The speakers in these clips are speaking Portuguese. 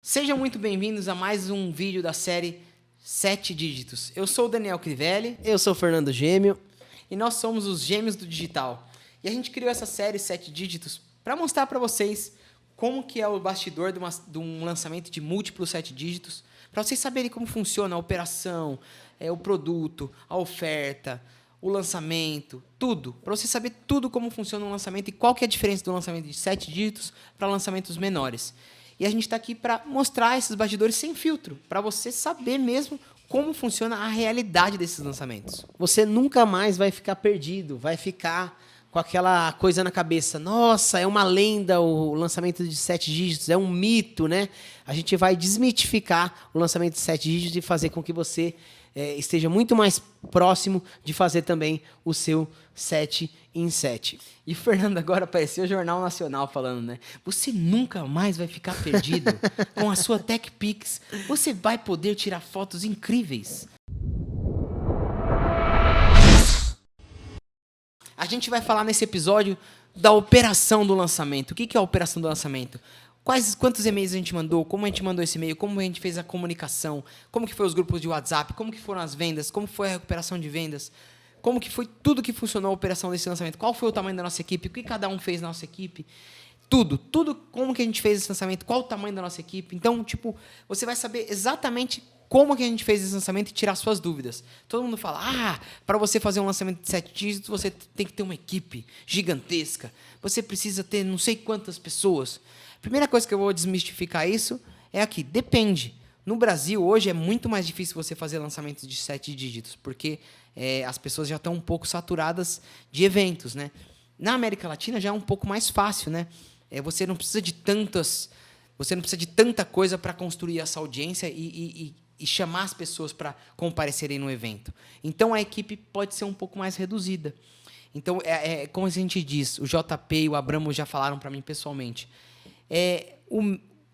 Sejam muito bem-vindos a mais um vídeo da série 7 Dígitos. Eu sou o Daniel Crivelli. Eu sou o Fernando Gêmeo. E nós somos os Gêmeos do Digital. E a gente criou essa série 7 Dígitos para mostrar para vocês como que é o bastidor de um lançamento de múltiplos 7 dígitos, para vocês saberem como funciona a operação, o produto, a oferta, o lançamento, tudo. Para você saber tudo como funciona um lançamento e qual que é a diferença do lançamento de 7 dígitos para lançamentos menores. E a gente está aqui para mostrar esses bastidores sem filtro, para você saber mesmo como funciona a realidade desses lançamentos. Você nunca mais vai ficar perdido, vai ficar com aquela coisa na cabeça. Nossa, é uma lenda o lançamento de 7 dígitos, é um mito, né? A gente vai desmitificar o lançamento de 7 dígitos e fazer com que você esteja muito mais próximo de fazer também o seu 7 em 7. E o Fernando agora apareceu o Jornal Nacional falando, né? Você nunca mais vai ficar perdido com a sua TechPix. Você vai poder tirar fotos incríveis. A gente vai falar nesse episódio da operação do lançamento. O que é a operação do lançamento? Quantos e-mails a gente mandou, como a gente mandou esse e-mail, como a gente fez a comunicação, como que foi os grupos de WhatsApp, como que foram as vendas, como foi a recuperação de vendas, como que foi tudo que funcionou a operação desse lançamento, qual foi o tamanho da nossa equipe, o que cada um fez na nossa equipe, tudo, como que a gente fez esse lançamento, qual o tamanho da nossa equipe. Então, você vai saber exatamente como que a gente fez esse lançamento e tirar suas dúvidas. Todo mundo fala, para você fazer um lançamento de 7 dígitos, você tem que ter uma equipe gigantesca, você precisa ter não sei quantas pessoas. Primeira coisa que eu vou desmistificar isso é aqui, depende. No Brasil, hoje, é muito mais difícil você fazer lançamentos de 7 dígitos, porque as pessoas já estão um pouco saturadas de eventos, né? Na América Latina já é um pouco mais fácil, né? Você não precisa de tanta coisa para construir essa audiência e chamar as pessoas para comparecerem no evento. Então, a equipe pode ser um pouco mais reduzida. Então, como a gente diz, o JP e o Abramo já falaram para mim pessoalmente,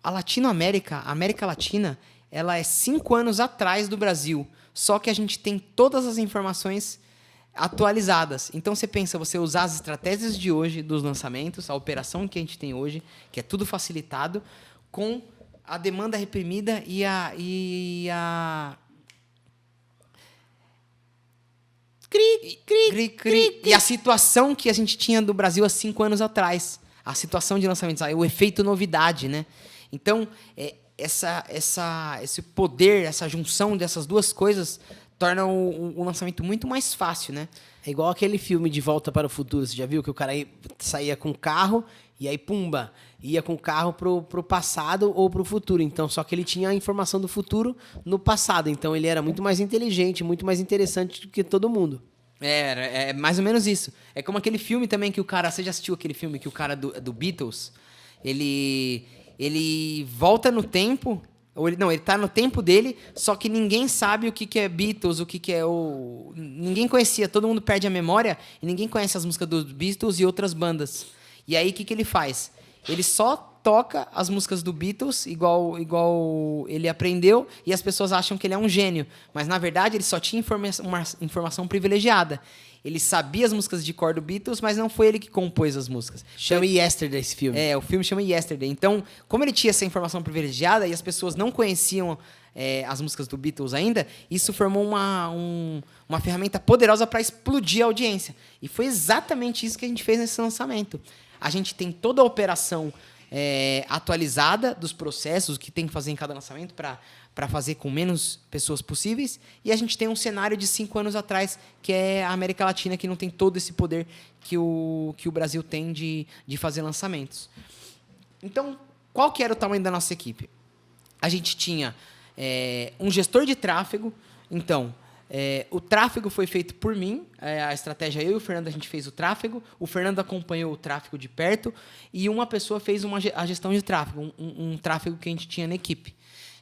a Latinoamérica, a América Latina, ela é 5 anos atrás do Brasil, só que a gente tem todas as informações atualizadas. Então, você pensa, você usar as estratégias de hoje dos lançamentos, a operação que a gente tem hoje, que é tudo facilitado, com a demanda reprimida e a situação que a gente tinha do Brasil há 5 anos atrás. A situação de lançamentos, o efeito novidade, né? Então, esse poder, essa junção dessas duas coisas torna o lançamento muito mais fácil, né? É igual aquele filme De Volta para o Futuro. Você já viu que o cara saía com o carro e aí, pumba, ia com o carro pro passado ou pro futuro. Então, só que ele tinha a informação do futuro no passado. Então, ele era muito mais inteligente, muito mais interessante do que todo mundo. É mais ou menos isso. É como aquele filme também que o cara... Você já assistiu aquele filme que o cara do Beatles, ele volta no tempo... ele tá no tempo dele, só que ninguém sabe o que é Beatles, o que é o... Ninguém conhecia, todo mundo perde a memória e ninguém conhece as músicas dos Beatles e outras bandas. E aí, o que ele faz? Ele só toca as músicas do Beatles, igual ele aprendeu, e as pessoas acham que ele é um gênio. Mas, na verdade, ele só tinha uma informação privilegiada. Ele sabia as músicas de cor do Beatles, mas não foi ele que compôs as músicas. Chama Yesterday esse filme. O filme chama Yesterday. Então, como ele tinha essa informação privilegiada e as pessoas não conheciam as músicas do Beatles ainda, isso formou uma ferramenta poderosa para explodir a audiência. E foi exatamente isso que a gente fez nesse lançamento. A gente tem toda a operação atualizada dos processos que tem que fazer em cada lançamento para fazer com menos pessoas possíveis, e a gente tem um cenário de 5 anos atrás, que é a América Latina, que não tem todo esse poder que o Brasil tem de fazer lançamentos. Então, qual que era o tamanho da nossa equipe? A gente tinha um gestor de tráfego. Então, o tráfego foi feito por mim, a estratégia, eu e o Fernando, a gente fez o tráfego, o Fernando acompanhou o tráfego de perto e uma pessoa fez a gestão de tráfego, um tráfego que a gente tinha na equipe.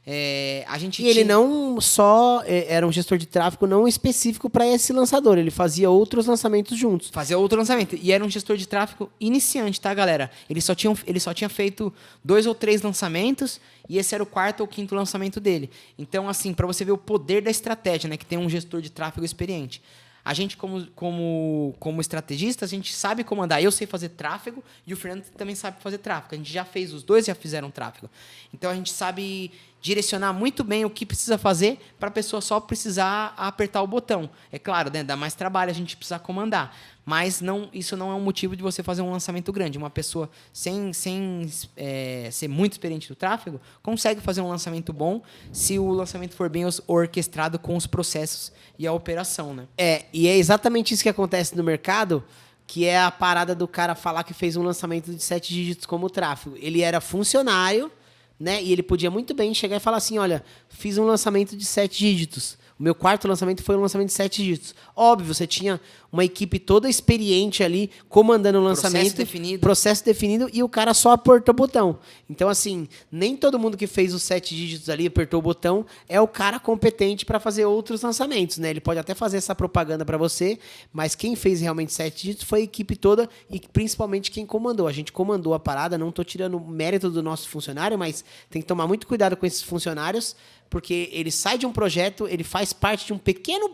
Ele não só era um gestor de tráfego não específico para esse lançador, ele fazia outros lançamentos juntos. Fazia outro lançamento. E era um gestor de tráfego iniciante, tá, galera? Ele só tinha feito 2 ou 3 lançamentos e esse era o 4º ou 5º lançamento dele. Então, assim, para você ver o poder da estratégia, né, que tem um gestor de tráfego experiente. A gente, como estrategista, a gente sabe comandar. Eu sei fazer tráfego e o Fernando também sabe fazer tráfego. A gente já fez, os dois já fizeram tráfego. Então, a gente sabe direcionar muito bem o que precisa fazer para a pessoa só precisar apertar o botão. É claro, né, dá mais trabalho a gente precisar comandar, mas isso não é um motivo de você fazer um lançamento grande. Uma pessoa sem ser muito experiente no tráfego consegue fazer um lançamento bom se o lançamento for bem orquestrado com os processos e a operação, né? E é exatamente isso que acontece no mercado, que é a parada do cara falar que fez um lançamento de 7 dígitos como tráfego. Ele era funcionário, né? E ele podia muito bem chegar e falar assim, olha, fiz um lançamento de 7 dígitos. O meu quarto lançamento foi um lançamento de 7 dígitos. Óbvio, você tinha uma equipe toda experiente ali, comandando o lançamento. Processo definido, e o cara só apertou o botão. Então, assim, nem todo mundo que fez os 7 dígitos ali, apertou o botão, é o cara competente para fazer outros lançamentos, né? Ele pode até fazer essa propaganda para você, mas quem fez realmente 7 dígitos foi a equipe toda e principalmente quem comandou. A gente comandou a parada, não estou tirando o mérito do nosso funcionário, mas tem que tomar muito cuidado com esses funcionários, porque ele sai de um projeto, ele faz parte de pequena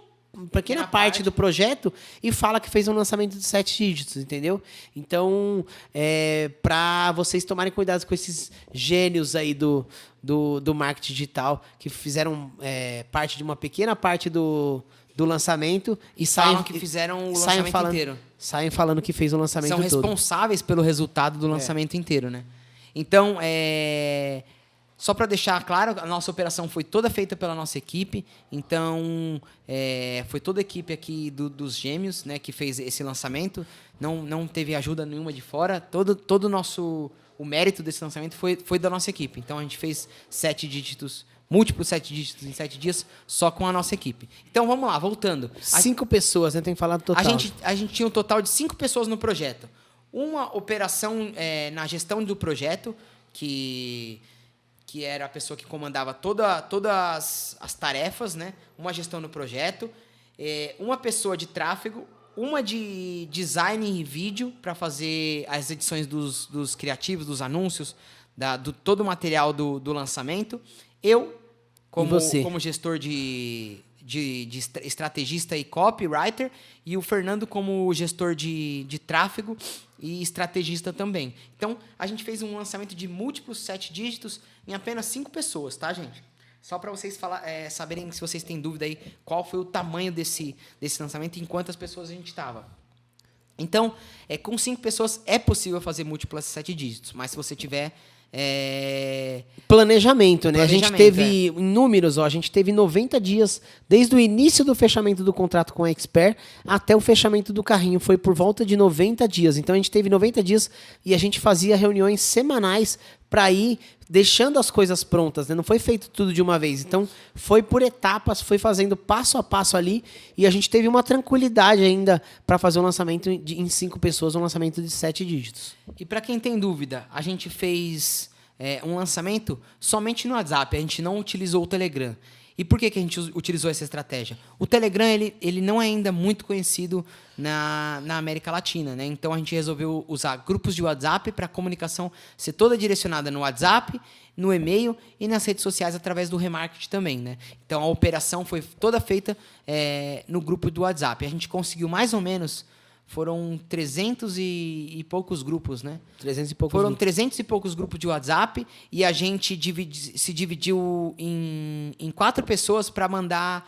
parte do projeto e fala que fez um lançamento de 7 dígitos, entendeu? Então, para vocês tomarem cuidado com esses gênios aí do marketing digital que fizeram parte de uma pequena parte do lançamento e falam que fizeram o lançamento inteiro. Saem falando que fez o lançamento todo. São responsáveis pelo resultado do lançamento inteiro, né? Então, só para deixar claro, a nossa operação foi toda feita pela nossa equipe. Então, foi toda a equipe aqui dos Gêmeos, né, que fez esse lançamento. Não teve ajuda nenhuma de fora. Todo o mérito desse lançamento foi da nossa equipe. Então, a gente fez 7 dígitos, múltiplos 7 dígitos em 7 dias, só com a nossa equipe. Então, vamos lá, voltando. 5 pessoas, né? Tem que falar do total. A gente tinha um total de 5 pessoas no projeto. Uma operação na gestão do projeto, que era a pessoa que comandava todas as tarefas, né? Uma gestão no projeto, uma pessoa de tráfego, uma de design e vídeo para fazer as edições dos criativos, do anúncios, todo o material do lançamento. Eu, como gestor de estrategista e copywriter, e o Fernando como gestor de tráfego e estrategista também. Então, a gente fez um lançamento de múltiplos 7 dígitos em apenas 5 pessoas, tá, gente? Só para vocês saberem, se vocês têm dúvida aí, qual foi o tamanho desse lançamento e em quantas pessoas a gente estava. Então, com 5 pessoas é possível fazer múltiplos 7 dígitos, mas se você tiver planejamento, né? A gente teve em números, a gente teve 90 dias desde o início do fechamento do contrato com a Expert até o fechamento do carrinho, foi por volta de 90 dias. Então a gente teve 90 dias e a gente fazia reuniões semanais para ir deixando as coisas prontas, né? Não foi feito tudo de uma vez. Então, foi por etapas, foi fazendo passo a passo ali e a gente teve uma tranquilidade ainda para fazer um lançamento em 5 pessoas, um lançamento de 7 dígitos. E para quem tem dúvida, a gente fez um lançamento somente no WhatsApp, a gente não utilizou o Telegram. E por que a gente utilizou essa estratégia? O Telegram ele não é ainda muito conhecido na América Latina, né? Então, a gente resolveu usar grupos de WhatsApp para a comunicação ser toda direcionada no WhatsApp, no e-mail e nas redes sociais através do remarketing também, né? Então, a operação foi toda feita no grupo do WhatsApp. A gente conseguiu mais ou menos... Foram 300 e poucos grupos, né? 300 e poucos Foram grupos. 300 e poucos grupos de WhatsApp e a gente se dividiu em 4 pessoas para mandar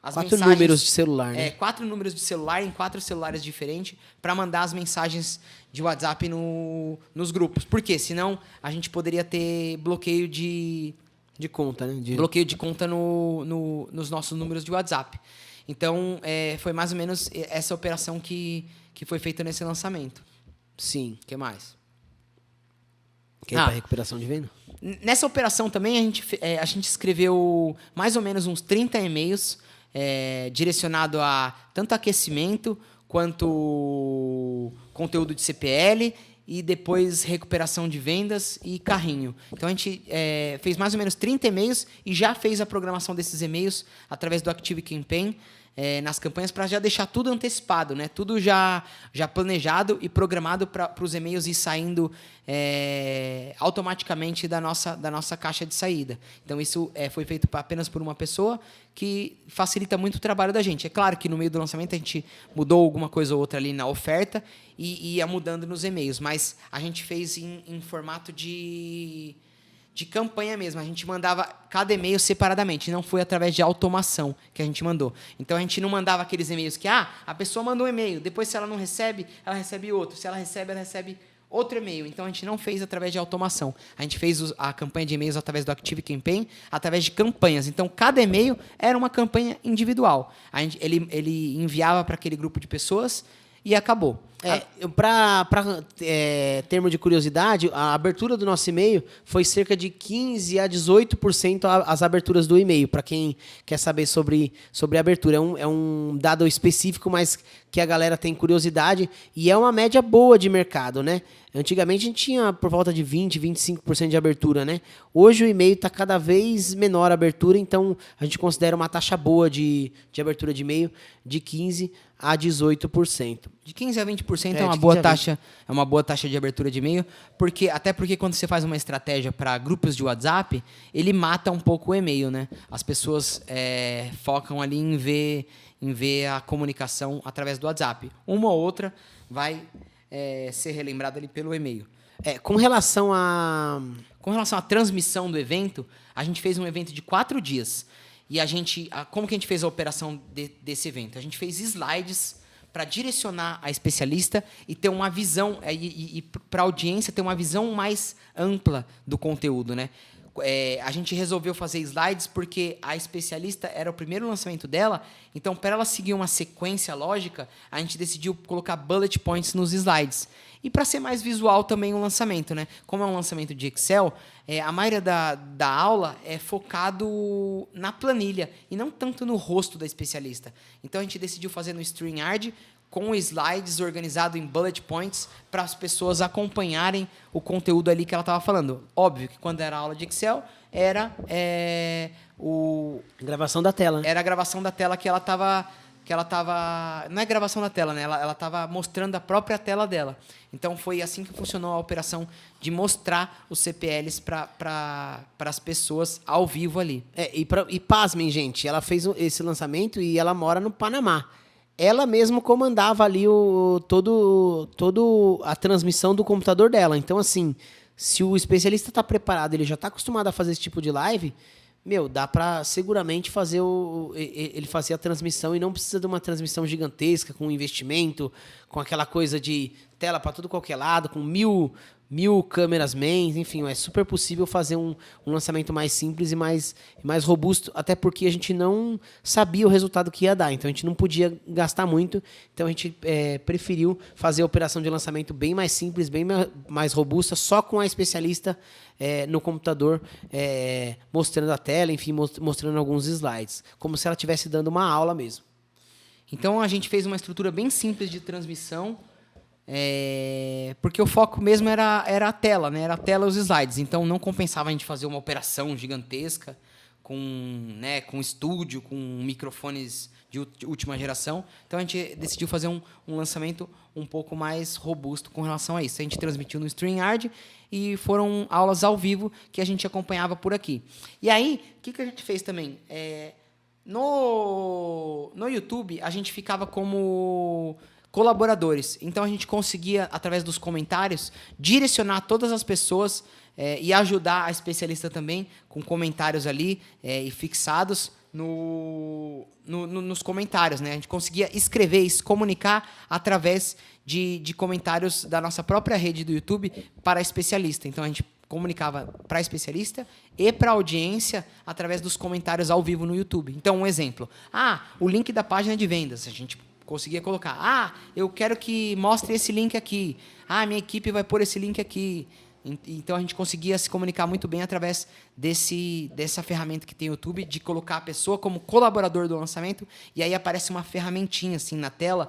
as 4 mensagens... números de celular, né? 4 números de celular em 4 celulares diferentes para mandar as mensagens de WhatsApp nos grupos. Por quê? Senão a gente poderia ter bloqueio de conta, né? Bloqueio de conta nos nossos números de WhatsApp. Então, foi mais ou menos essa operação que foi feita nesse lançamento. Sim. O que mais? Quer ir para recuperação de venda? Nessa operação também, a gente escreveu mais ou menos uns 30 e-mails direcionado a tanto aquecimento quanto conteúdo de CPL e depois recuperação de vendas e carrinho. Então, a gente fez mais ou menos 30 e-mails e já fez a programação desses e-mails através do Active Campaign. nas campanhas para já deixar tudo antecipado, né? Tudo já planejado e programado para os e-mails ir saindo automaticamente da nossa caixa de saída. Então, isso foi feito apenas por uma pessoa, que facilita muito o trabalho da gente. É claro que no meio do lançamento a gente mudou alguma coisa ou outra ali na oferta e ia mudando nos e-mails, mas a gente fez em formato de campanha mesmo. A gente mandava cada e-mail separadamente, não foi através de automação que a gente mandou. Então, a gente não mandava aqueles e-mails que a pessoa mandou um e-mail, depois se ela não recebe, ela recebe outro. Se ela recebe outro e-mail. Então, a gente não fez através de automação. A gente fez a campanha de e-mails através do Active Campaign, através de campanhas. Então, cada e-mail era uma campanha individual. Ele enviava para aquele grupo de pessoas e acabou. Para termo de curiosidade, a abertura do nosso e-mail foi cerca de 15% a 18% as aberturas do e-mail, para quem quer saber sobre a abertura. É um dado específico, mas que a galera tem curiosidade, e é uma média boa de mercado, né? Antigamente a gente tinha por volta de 20%, 25% de abertura, né? Hoje o e-mail está cada vez menor a abertura, então a gente considera uma taxa boa de abertura de e-mail de 15% a 18%. De 15% a 20% é uma boa taxa, de abertura de e-mail, até porque quando você faz uma estratégia para grupos de WhatsApp, ele mata um pouco o e-mail, né? As pessoas focam ali em ver a comunicação através do WhatsApp. Uma ou outra vai ser relembrada ali pelo e-mail. Com relação à transmissão do evento, a gente fez um evento de 4 dias. E como que a gente fez a operação desse evento? A gente fez slides para direcionar a especialista e ter uma visão, e para a audiência ter uma visão mais ampla do conteúdo, né? A gente resolveu fazer slides porque a especialista era o primeiro lançamento dela, então, para ela seguir uma sequência lógica, a gente decidiu colocar bullet points nos slides. E para ser mais visual também o lançamento, né? Como é um lançamento de Excel, a maioria da aula é focado na planilha e não tanto no rosto da especialista. Então, a gente decidiu fazer no StreamYard com slides organizados em bullet points para as pessoas acompanharem o conteúdo ali que ela estava falando. Óbvio que quando era aula de Excel, era gravação da tela, né? Era a gravação da tela que ela estava... Não é gravação da tela, né? Ela estava mostrando a própria tela dela. Então, foi assim que funcionou a operação de mostrar os CPLs para as pessoas ao vivo ali. E pasmem, gente, ela fez esse lançamento e ela mora no Panamá. Ela mesma comandava ali todo a transmissão do computador dela. Então, assim, se o especialista está preparado, ele já está acostumado a fazer esse tipo de live, dá para seguramente fazer ele fazer a transmissão, e não precisa de uma transmissão gigantesca, com investimento, com aquela coisa de tela para tudo qualquer lado, com mil câmeras mains, enfim, é super possível fazer um lançamento mais simples e mais robusto, até porque a gente não sabia o resultado que ia dar, então a gente não podia gastar muito, então a gente preferiu fazer a operação de lançamento bem mais simples, bem mais robusta, só com a especialista no computador, mostrando a tela, enfim, mostrando alguns slides, como se ela estivesse dando uma aula mesmo. Então a gente fez uma estrutura bem simples de transmissão, porque o foco mesmo era a tela, né? Era a tela e os slides. Então, não compensava a gente fazer uma operação gigantesca com estúdio, com microfones de última geração. Então, a gente decidiu fazer um lançamento um pouco mais robusto com relação a isso. A gente transmitiu no StreamYard e foram aulas ao vivo que a gente acompanhava por aqui. E aí, o que a gente fez também? No YouTube, a gente ficava como colaboradores. Então, a gente conseguia, através dos comentários, direcionar todas as pessoas e ajudar a especialista também, com comentários ali e fixados nos comentários, né? A gente conseguia escrever e se comunicar através de comentários da nossa própria rede do YouTube para a especialista. Então, a gente comunicava para a especialista e para a audiência através dos comentários ao vivo no YouTube. Então, um exemplo. O link da página de vendas. A gente conseguia colocar, eu quero que mostre esse link aqui. Minha equipe vai pôr esse link aqui. Então, a gente conseguia se comunicar muito bem através dessa ferramenta que tem o YouTube, de colocar a pessoa como colaborador do lançamento, e aí aparece uma ferramentinha assim na tela,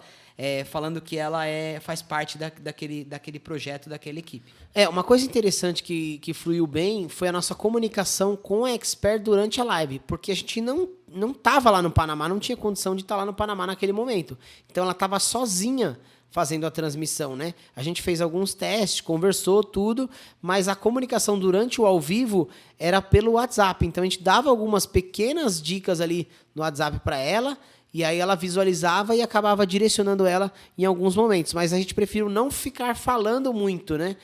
falando que ela faz parte daquele projeto, daquela equipe. Uma coisa interessante que fluiu bem foi a nossa comunicação com a Expert durante a live, porque a gente não estava lá no Panamá, não tinha condição de estar lá no Panamá naquele momento. Então ela estava sozinha fazendo a transmissão, né? A gente fez alguns testes, conversou tudo, mas a comunicação durante o ao vivo era pelo WhatsApp. Então a gente dava algumas pequenas dicas ali no WhatsApp para ela, e aí ela visualizava e acabava direcionando ela em alguns momentos. Mas a gente preferiu não ficar falando muito, né?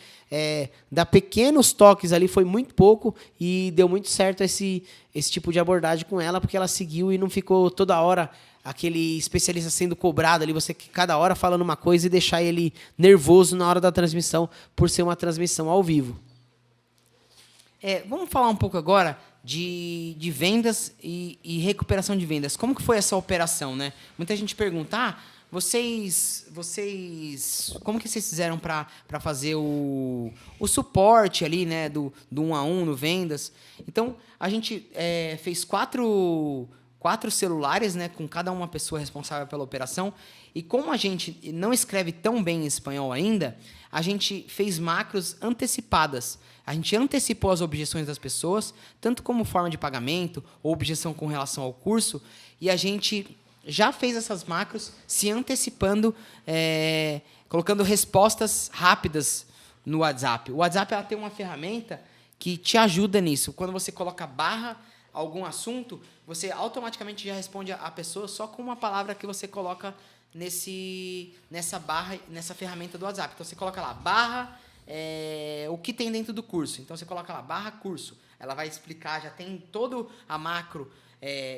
Dar pequenos toques ali foi muito pouco e deu muito certo esse tipo de abordagem com ela, porque ela seguiu e não ficou toda hora aquele especialista sendo cobrado ali, você cada hora falando uma coisa e deixar ele nervoso na hora da transmissão, por ser uma transmissão ao vivo. Vamos falar um pouco agora de vendas e recuperação de vendas. Como que foi essa operação, né? Muita gente pergunta, vocês como que vocês fizeram para fazer o suporte ali, né, do 1 a 1 no vendas? Então, a gente fez quatro celulares, né, com cada uma pessoa responsável pela operação. E como a gente não escreve tão bem em espanhol ainda, a gente fez macros antecipadas. A gente antecipou as objeções das pessoas, tanto como forma de pagamento ou objeção com relação ao curso, e a gente já fez essas macros se antecipando, colocando respostas rápidas no WhatsApp. O WhatsApp ela tem uma ferramenta que te ajuda nisso. Quando você coloca barra algum assunto, você automaticamente já responde a pessoa só com uma palavra que você coloca nessa barra, nessa ferramenta do WhatsApp. Então, você coloca lá, barra, o que tem dentro do curso. Então, você coloca lá, barra curso. Ela vai explicar, já tem toda a macro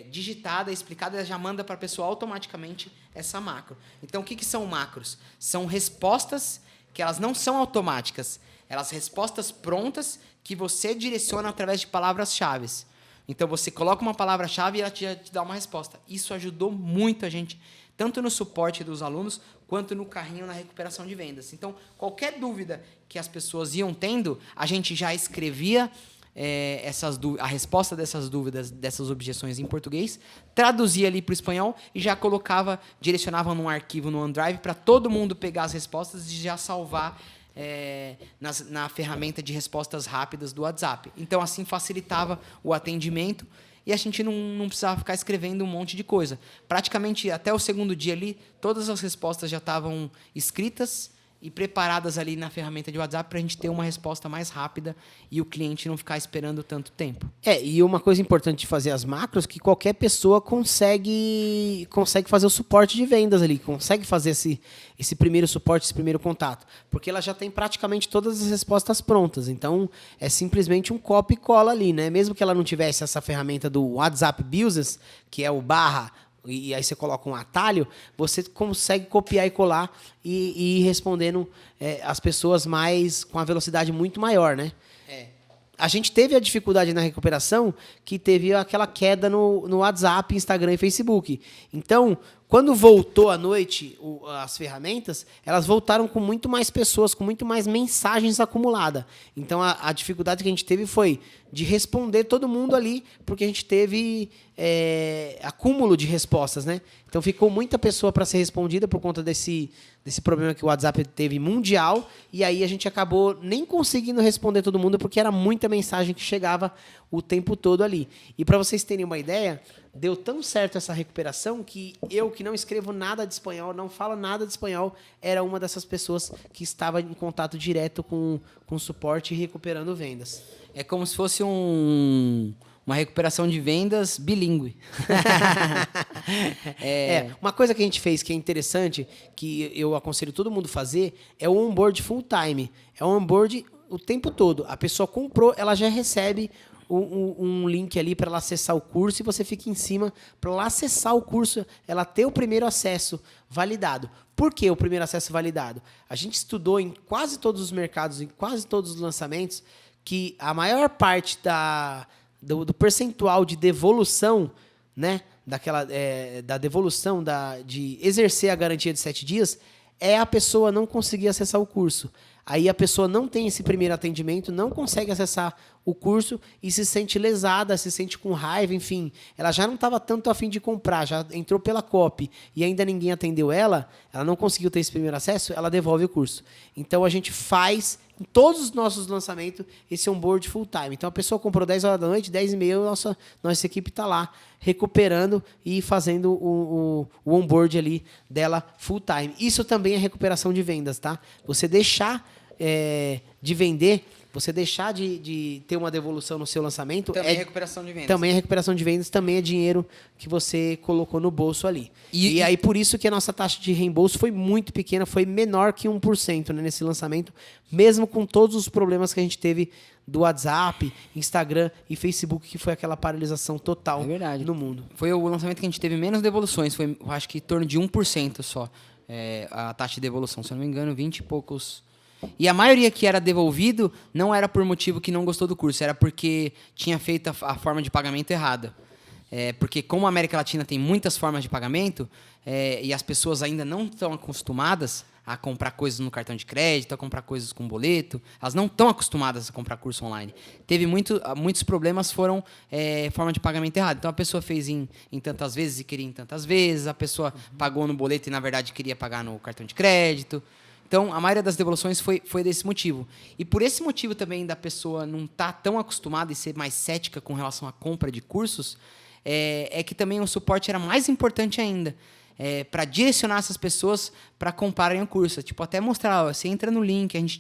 digitada, explicada, ela já manda para a pessoa automaticamente essa macro. Então, o que são macros? São respostas que elas não são automáticas. Elas respostas prontas que você direciona através de palavras-chave. Então, você coloca uma palavra-chave e ela te dá uma resposta. Isso ajudou muito a gente, tanto no suporte dos alunos, quanto no carrinho na recuperação de vendas. Então, qualquer dúvida que as pessoas iam tendo, a gente já escrevia a resposta dessas dúvidas, dessas objeções em português, traduzia ali para o espanhol e já direcionava num arquivo no OneDrive para todo mundo pegar as respostas e já salvar na ferramenta de respostas rápidas do WhatsApp. Então, assim, facilitava o atendimento e a gente não precisava ficar escrevendo um monte de coisa. Praticamente, até o segundo dia ali, todas as respostas já estavam escritas e preparadas ali na ferramenta de WhatsApp para a gente ter uma resposta mais rápida e o cliente não ficar esperando tanto tempo. E uma coisa importante de fazer as macros, que qualquer pessoa consegue fazer o suporte de vendas ali, consegue fazer esse primeiro suporte, esse primeiro contato, porque ela já tem praticamente todas as respostas prontas. Então, é simplesmente um copy e cola ali, né? Mesmo que ela não tivesse essa ferramenta do WhatsApp Business, que é o barra, e aí você coloca um atalho, você consegue copiar e colar e ir respondendo as pessoas com a velocidade muito maior, né? A gente teve a dificuldade na recuperação que teve aquela queda no WhatsApp, Instagram e Facebook. Então, quando voltou à noite as ferramentas, elas voltaram com muito mais pessoas, com muito mais mensagens acumuladas. Então, a dificuldade que a gente teve foi de responder todo mundo ali, porque a gente teve acúmulo de respostas, né? Então, ficou muita pessoa para ser respondida por conta desse problema que o WhatsApp teve mundial, e aí a gente acabou nem conseguindo responder todo mundo, porque era muita mensagem que chegava o tempo todo ali. E para vocês terem uma ideia, deu tão certo essa recuperação que eu, que não escrevo nada de espanhol, não falo nada de espanhol, era uma dessas pessoas que estava em contato direto com suporte e recuperando vendas. É como se fosse uma recuperação de vendas bilíngue. Uma coisa que a gente fez que é interessante, que eu aconselho todo mundo fazer, é o onboard full time. É o onboard o tempo todo. A pessoa comprou, ela já recebe um link ali para ela acessar o curso e você fica em cima para ela acessar o curso, ela ter o primeiro acesso validado. Por que o primeiro acesso validado? A gente estudou em quase todos os mercados, em quase todos os lançamentos, que a maior parte do percentual de devolução, né, da devolução de exercer a garantia de 7 dias, é a pessoa não conseguir acessar o curso. Aí a pessoa não tem esse primeiro atendimento, não consegue acessar o curso e se sente lesada, se sente com raiva, enfim. Ela já não estava tanto a fim de comprar, já entrou pela copy e ainda ninguém atendeu ela não conseguiu ter esse primeiro acesso, ela devolve o curso. Então a gente faz em todos os nossos lançamentos, esse onboard full time. Então, a pessoa comprou 10 horas da noite, 10 e meia, nossa equipe está lá recuperando e fazendo o onboard ali dela full time. Isso também é recuperação de vendas, tá? Você deixar de vender, você deixar de ter uma devolução no seu lançamento... Também é recuperação de vendas. Também é recuperação de vendas, também é dinheiro que você colocou no bolso ali. E aí, por isso que a nossa taxa de reembolso foi muito pequena, foi menor que 1%, né, nesse lançamento, mesmo com todos os problemas que a gente teve do WhatsApp, Instagram e Facebook, que foi aquela paralisação total no mundo. Foi o lançamento que a gente teve menos devoluções, foi, acho que, em torno de 1% só, a taxa de devolução. Se eu não me engano, 20 e poucos... E a maioria que era devolvido não era por motivo que não gostou do curso, era porque tinha feito a forma de pagamento errada. Porque como a América Latina tem muitas formas de pagamento, e as pessoas ainda não estão acostumadas a comprar coisas no cartão de crédito, a comprar coisas com boleto, elas não estão acostumadas a comprar curso online. Muitos problemas foram forma de pagamento errada. Então a pessoa fez em tantas vezes e queria em tantas vezes, a pessoa pagou no boleto e na verdade queria pagar no cartão de crédito. Então, a maioria das devoluções foi desse motivo. E por esse motivo também da pessoa não estar tão acostumada e ser mais cética com relação à compra de cursos, que também o suporte era mais importante ainda, para direcionar essas pessoas para comprarem o curso. Tipo, até mostrar, você entra no link, a gente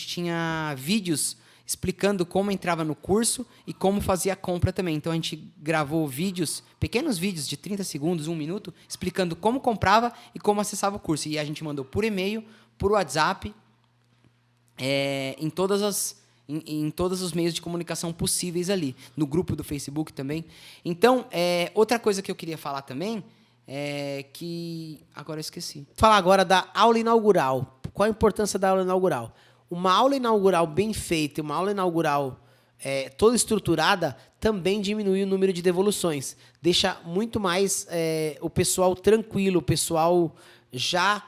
tinha vídeos explicando como entrava no curso e como fazia a compra também. Então, a gente gravou pequenos vídeos de 30 segundos, 1 minuto, explicando como comprava e como acessava o curso. E a gente mandou por e-mail, por WhatsApp, em todos os meios de comunicação possíveis ali. No grupo do Facebook também. Então, outra coisa que eu queria falar também que... Agora eu esqueci. Falar agora da aula inaugural. Qual a importância da aula inaugural? Uma aula inaugural bem feita, uma aula inaugural toda estruturada, também diminui o número de devoluções. Deixa muito mais o pessoal tranquilo, o pessoal já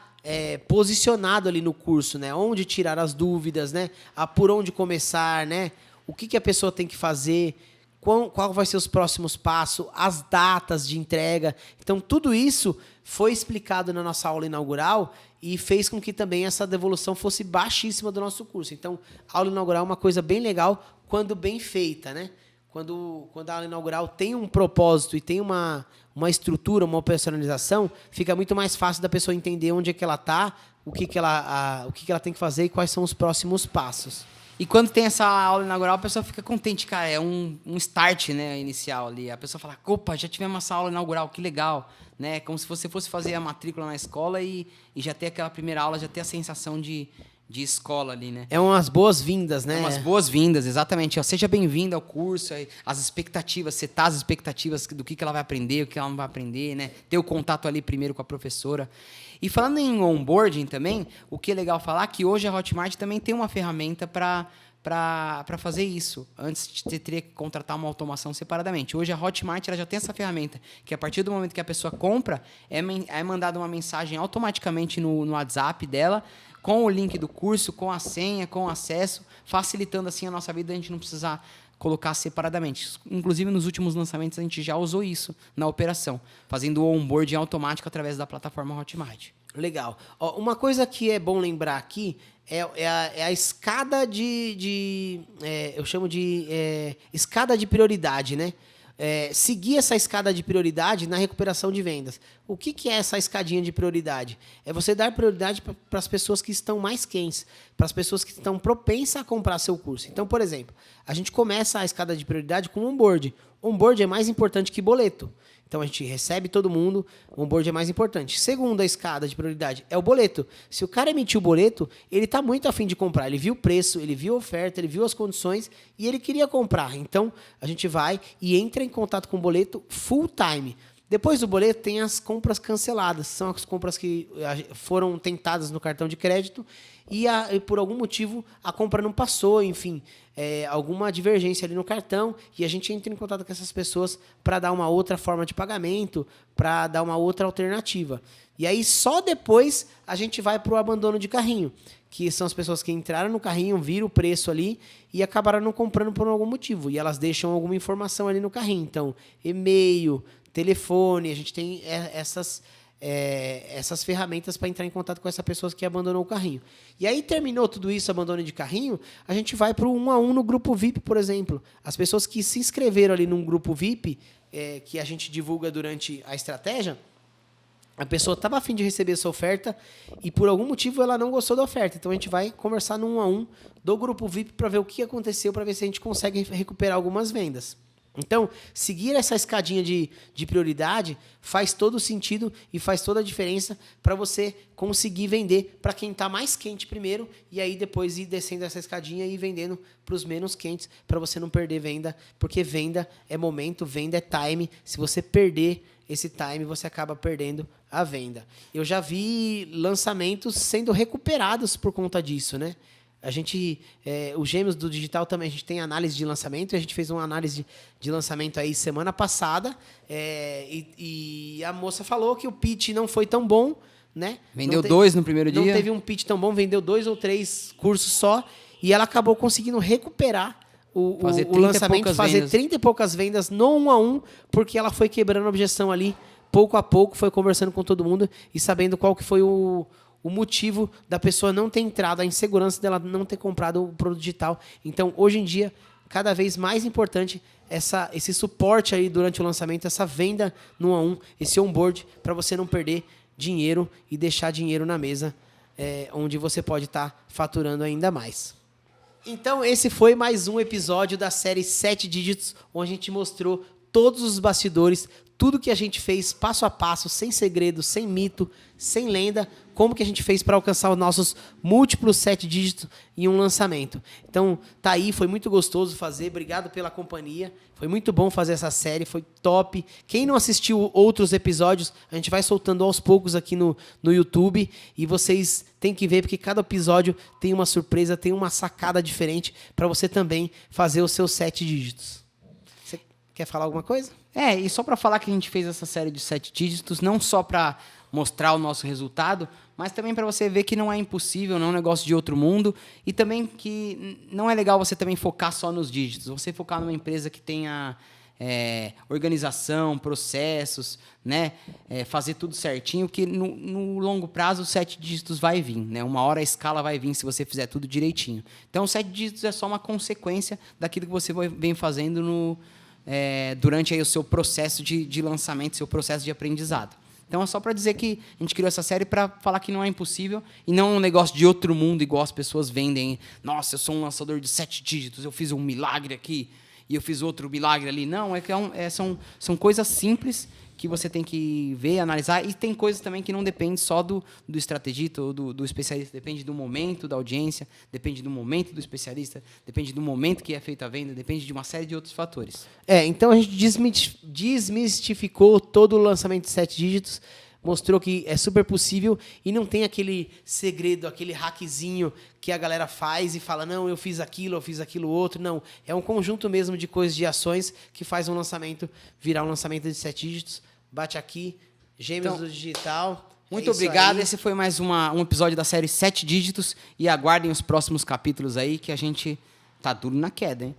posicionado ali no curso, né? Onde tirar as dúvidas, né? Por onde começar, né? O que a pessoa tem que fazer, qual vai ser os próximos passos, as datas de entrega. Então, tudo isso foi explicado na nossa aula inaugural e fez com que também essa devolução fosse baixíssima do nosso curso. Então, a aula inaugural é uma coisa bem legal quando bem feita, né? Quando a aula inaugural tem um propósito e tem uma estrutura, uma personalização, fica muito mais fácil da pessoa entender onde é que ela está, o que ela tem que fazer e quais são os próximos passos. E quando tem essa aula inaugural, a pessoa fica contente, cara, é um start, né, inicial ali. A pessoa fala, opa, já tivemos essa aula inaugural, que legal. Né? Como se você fosse fazer a matrícula na escola e já ter aquela primeira aula, já ter a sensação de escola ali, né? É umas boas-vindas, né? É umas boas-vindas, exatamente. Seja bem-vindo ao curso, as expectativas, setar as expectativas do que ela vai aprender, o que ela não vai aprender, né? Ter o contato ali primeiro com a professora. E falando em onboarding também, o que é legal falar é que hoje a Hotmart também tem uma ferramenta para fazer isso. Antes você teria que contratar uma automação separadamente. Hoje a Hotmart ela já tem essa ferramenta, que a partir do momento que a pessoa compra, é mandada uma mensagem automaticamente no WhatsApp dela, com o link do curso, com a senha, com o acesso, facilitando assim a nossa vida, a gente não precisar colocar separadamente. Inclusive, nos últimos lançamentos, a gente já usou isso na operação, fazendo o onboarding automático através da plataforma Hotmart. Legal. Uma coisa que é bom lembrar aqui é a escada eu chamo de escada de prioridade, né? Seguir essa escada de prioridade na recuperação de vendas. O que é essa escadinha de prioridade? É você dar prioridade para as pessoas que estão mais quentes, para as pessoas que estão propensas a comprar seu curso. Então, por exemplo, a gente começa a escada de prioridade com onboard. Onboard é mais importante que boleto. Então, a gente recebe todo mundo, o onboard é mais importante. Segunda escada de prioridade é o boleto. Se o cara emitiu o boleto, ele está muito afim de comprar. Ele viu o preço, ele viu a oferta, ele viu as condições e ele queria comprar. Então, a gente vai e entra em contato com o boleto full time. Depois do boleto, tem as compras canceladas. São as compras que foram tentadas no cartão de crédito e por algum motivo a compra não passou, enfim, alguma divergência ali no cartão e a gente entra em contato com essas pessoas para dar uma outra forma de pagamento, para dar uma outra alternativa. E aí só depois a gente vai para o abandono de carrinho, que são as pessoas que entraram no carrinho, viram o preço ali e acabaram não comprando por algum motivo. E elas deixam alguma informação ali no carrinho. Então, e-mail, telefone, a gente tem essas ferramentas para entrar em contato com essa pessoa que abandonou o carrinho. E aí terminou tudo isso, abandono de carrinho, a gente vai para o 1 a 1 no grupo VIP, por exemplo. As pessoas que se inscreveram ali num grupo VIP, que a gente divulga durante a estratégia, a pessoa estava a fim de receber essa oferta e por algum motivo ela não gostou da oferta. Então a gente vai conversar no 1 a 1 do grupo VIP para ver o que aconteceu, para ver se a gente consegue recuperar algumas vendas. Então, seguir essa escadinha de prioridade faz todo sentido e faz toda a diferença para você conseguir vender para quem está mais quente primeiro e aí depois ir descendo essa escadinha e ir vendendo para os menos quentes para você não perder venda, porque venda é momento, venda é time. Se você perder esse time, você acaba perdendo a venda. Eu já vi lançamentos sendo recuperados por conta disso, né? A gente, os Gêmeos do Digital também, a gente tem análise de lançamento, e a gente fez uma análise de lançamento aí semana passada, e a moça falou que o pitch não foi tão bom, né? Vendeu 2 no primeiro dia? Não teve um pitch tão bom, vendeu 2 ou 3 cursos só, e ela acabou conseguindo recuperar o lançamento, fazer 30 e poucas vendas no 1 a 1, porque ela foi quebrando a objeção ali, pouco a pouco, foi conversando com todo mundo e sabendo qual que foi o motivo da pessoa não ter entrado, a insegurança dela não ter comprado o produto digital. Então, hoje em dia, cada vez mais importante esse suporte aí durante o lançamento, essa venda no 1 a 1, esse onboard, para você não perder dinheiro e deixar dinheiro na mesa, onde você pode estar faturando ainda mais. Então, esse foi mais um episódio da série 7 dígitos, onde a gente mostrou todos os bastidores, tudo que a gente fez passo a passo, sem segredo, sem mito, sem lenda, como que a gente fez para alcançar os nossos múltiplos 7 dígitos em um lançamento. Então, tá aí, foi muito gostoso fazer, obrigado pela companhia, foi muito bom fazer essa série, foi top. Quem não assistiu outros episódios, a gente vai soltando aos poucos aqui no YouTube, e vocês têm que ver, porque cada episódio tem uma surpresa, tem uma sacada diferente para você também fazer os seus 7 dígitos. Você quer falar alguma coisa? E só para falar que a gente fez essa série de 7 dígitos, não só para mostrar o nosso resultado, mas também para você ver que não é impossível, não é um negócio de outro mundo, e também que não é legal você também focar só nos dígitos, você focar numa empresa que tenha organização, processos, né? Fazer tudo certinho, que no longo prazo os 7 dígitos vai vir, né? Uma hora a escala vai vir se você fizer tudo direitinho. Então, os 7 dígitos é só uma consequência daquilo que você vem fazendo durante aí o seu processo de lançamento, seu processo de aprendizado. Então, é só para dizer que a gente criou essa série para falar que não é impossível e não é um negócio de outro mundo, igual as pessoas vendem. Nossa, eu sou um lançador de 7 dígitos, eu fiz um milagre aqui e eu fiz outro milagre ali. Não, são coisas simples que você tem que ver, analisar, e tem coisas também que não dependem só do estrategista ou do especialista, depende do momento da audiência, depende do momento do especialista, depende do momento que é feita a venda, depende de uma série de outros fatores. Então a gente desmistificou todo o lançamento de 7 dígitos, mostrou que é super possível e não tem aquele segredo, aquele hackzinho que a galera faz e fala, não, eu fiz aquilo outro. Não, é um conjunto mesmo de coisas, de ações que faz um lançamento virar um lançamento de 7 dígitos. Bate aqui, Gêmeos do Digital. Muito obrigado. Esse foi mais um episódio da série 7 dígitos, e aguardem os próximos capítulos aí, que a gente tá duro na queda, hein?